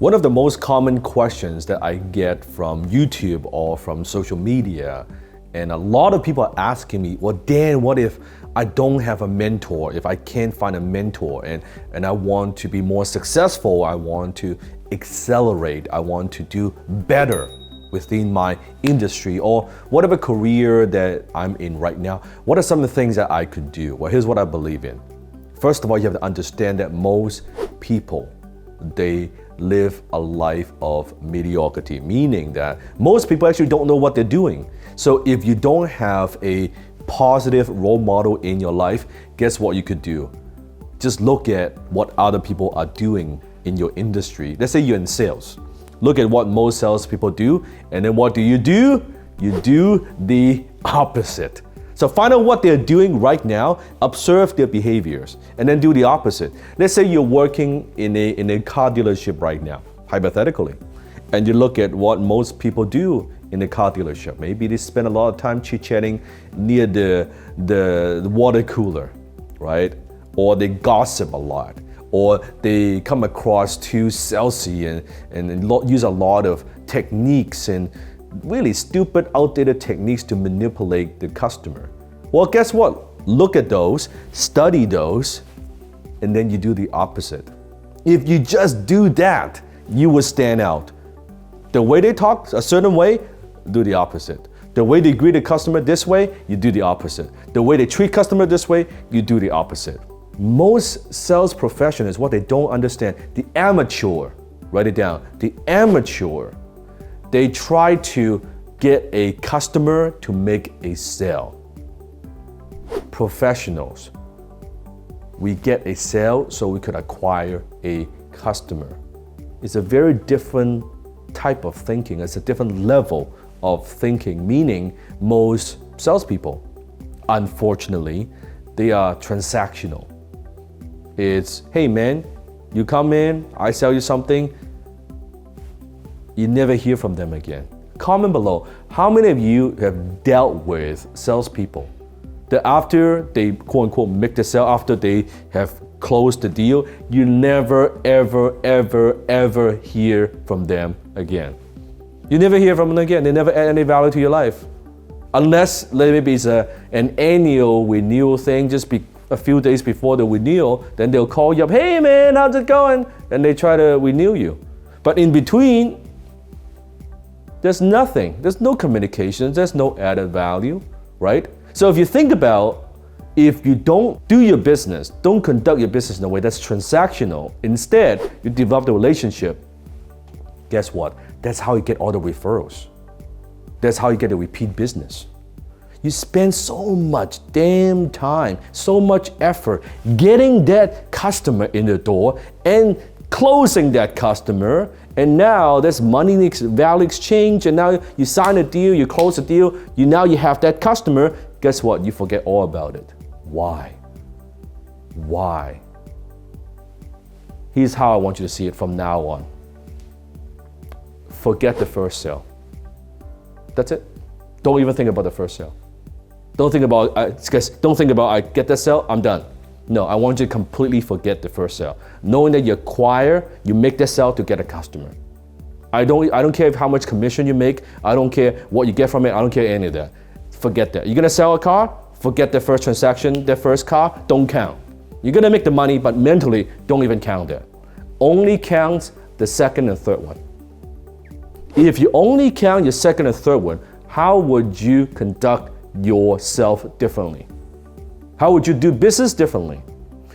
One of the most common questions that I get from YouTube or from social media, and a lot of people are asking me, well, Dan, what if I don't have a mentor, if I can't find a mentor and I want to be more successful, I want to accelerate, I want to do better within my industry or whatever career that I'm in right now, what are some of the things that I could do? Well, here's what I believe in. First of all, you have to understand that most people, they live a life of mediocrity, meaning that most people actually don't know what they're doing. So if you don't have a positive role model in your life, guess what you could do? Just look at what other people are doing in your industry. Let's say you're in sales. Look at what most salespeople do, and then what do? You do the opposite. So find out what they're doing right now, observe their behaviors, and then do the opposite. Let's say you're working in a car dealership right now, hypothetically, and you look at what most people do in a car dealership. Maybe they spend a lot of time chit-chatting near the water cooler, right? Or they gossip a lot, or they come across too salesy and use a lot of techniques and really stupid, outdated techniques to manipulate the customer. Well, guess what? Look at those, study those, and then you do the opposite. If you just do that, you will stand out. The way they talk a certain way, do the opposite. The way they greet the customer this way, you do the opposite. The way they treat customer this way, you do the opposite. Most sales professionals, what they don't understand, the amateur, write it down, the amateur, they try to get a customer to make a sale. Professionals, we get a sale so we could acquire a customer. It's a very different type of thinking. It's a different level of thinking, meaning most salespeople, unfortunately, they are transactional. It's, hey man, you come in, I sell you something, you never hear from them again. Comment below, how many of you have dealt with salespeople that after they quote unquote make the sale, after they have closed the deal, you never ever hear from them again? You never hear from them again. They never add any value to your life. Unless maybe it's an annual renewal thing, just a few days before the renewal, then they'll call you up, hey man, how's it going? And they try to renew you. But in between, there's nothing. There's no communication. There's no added value, right? So if you think about, if you don't do your business, don't conduct your business in a way that's transactional, instead you develop the relationship, guess what? That's how you get all the referrals. That's how you get the repeat business. You spend so much damn time, so much effort getting that customer in the door and closing that customer, and now there's money value exchange, and now you sign a deal, you close a deal, now you have that customer. Guess what? You forget all about it. Why? Why? Here's how I want you to see it from now on. Forget the first sale. That's it. Don't even think about the first sale. Don't think about I get that sale, I'm done. No, I want you to completely forget the first sale. Knowing that you make that sale to get a customer. I don't care how much commission you make. I don't care what you get from it. I don't care any of that. Forget that. You're gonna sell a car? Forget the first transaction, the first car, don't count. You're gonna make the money, but mentally, don't even count that. Only counts the second and third one. If you only count your second and third one, how would you conduct yourself differently? How would you do business differently?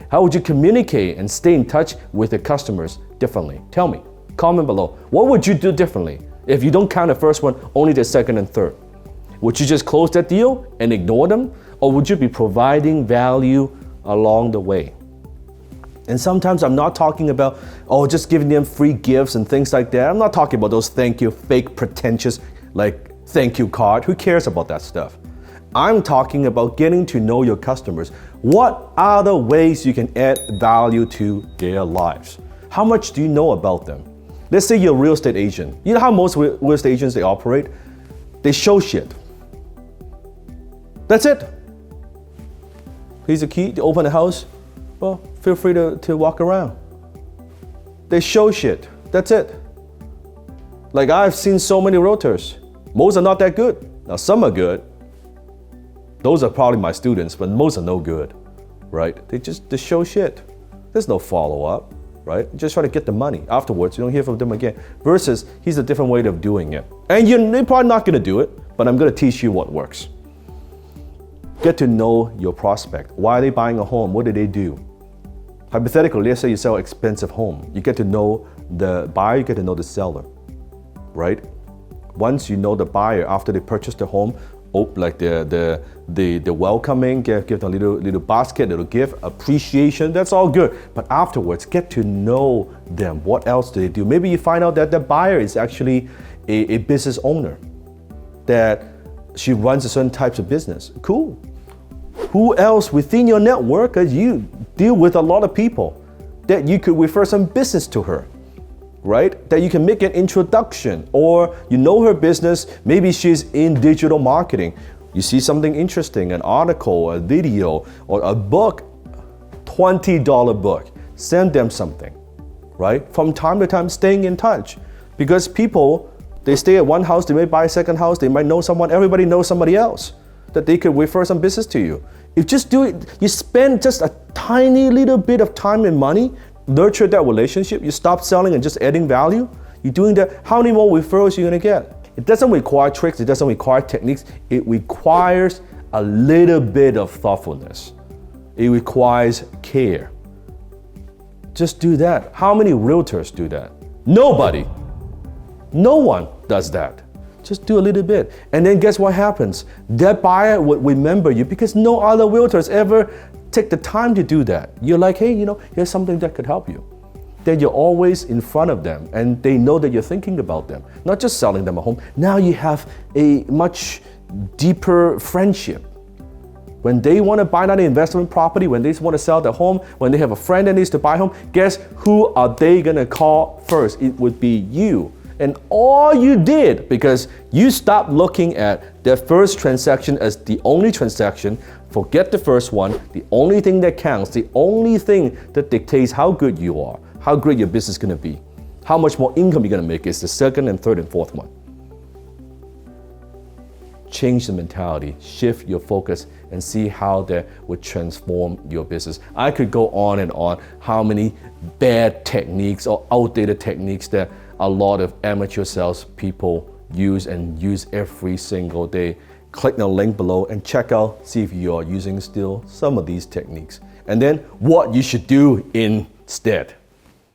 How would you communicate and stay in touch with your customers differently? Tell me, comment below. What would you do differently if you don't count the first one, only the second and third? Would you just close that deal and ignore them? Or would you be providing value along the way? And sometimes I'm not talking about, just giving them free gifts and things like that. I'm not talking about those thank you, fake, pretentious, like thank you card. Who cares about that stuff? I'm talking about getting to know your customers. What are the ways you can add value to their lives? How much do you know about them? Let's say you're a real estate agent. You know how most real estate agents, they operate? They show shit. That's it. Here's a key to open the house. Well, feel free to walk around. They show shit. That's it. Like I've seen so many realtors. Most are not that good. Now some are good. Those are probably my students, but most are no good, right? They show shit. There's no follow-up, right? Just try to get the money. Afterwards, you don't hear from them again. Versus, here's a different way of doing it. And you're probably not gonna do it, but I'm gonna teach you what works. Get to know your prospect. Why are they buying a home? What do they do? Hypothetically, let's say you sell an expensive home. You get to know the buyer, you get to know the seller, right? Once you know the buyer, after they purchase the home, like the welcoming, give them a little basket, little gift, appreciation, that's all good. But afterwards, get to know them. What else do they do? Maybe you find out that the buyer is actually a business owner, that she runs a certain types of business. Cool. Who else within your network, because you deal with a lot of people, that you could refer some business to her, right? That you can make an introduction, or you know her business, maybe she's in digital marketing. You see something interesting, an article, a video, or a book, $20 book. Send them something, right? From time to time, staying in touch. Because people, they stay at one house, they may buy a second house, they might know someone, everybody knows somebody else, that they could refer some business to you. You just do it, you spend just a tiny little bit of time and money, nurture that relationship, you stop selling and just adding value, you're doing that, how many more referrals are you gonna get? It doesn't require tricks, it doesn't require techniques, it requires a little bit of thoughtfulness. It requires care. Just do that. How many realtors do that? Nobody. No one does that. Just do a little bit. And then guess what happens? That buyer would remember you because no other realtors ever take the time to do that. You're like, hey, here's something that could help you. Then you're always in front of them and they know that you're thinking about them. Not just selling them a home. Now you have a much deeper friendship. When they want to buy that investment property, when they want to sell their home, when they have a friend that needs to buy a home, guess who are they gonna call first? It would be you. And all you did, because you stopped looking at their first transaction as the only transaction, forget the first one, the only thing that counts, the only thing that dictates how good you are, how great your business is gonna be, how much more income you're gonna make is the second and third and fourth one. Change the mentality, shift your focus, and see how that would transform your business. I could go on and on how many bad techniques or outdated techniques that a lot of amateur sales people use every single day. Click the link below and check out, see if you are using still some of these techniques. And then what you should do instead.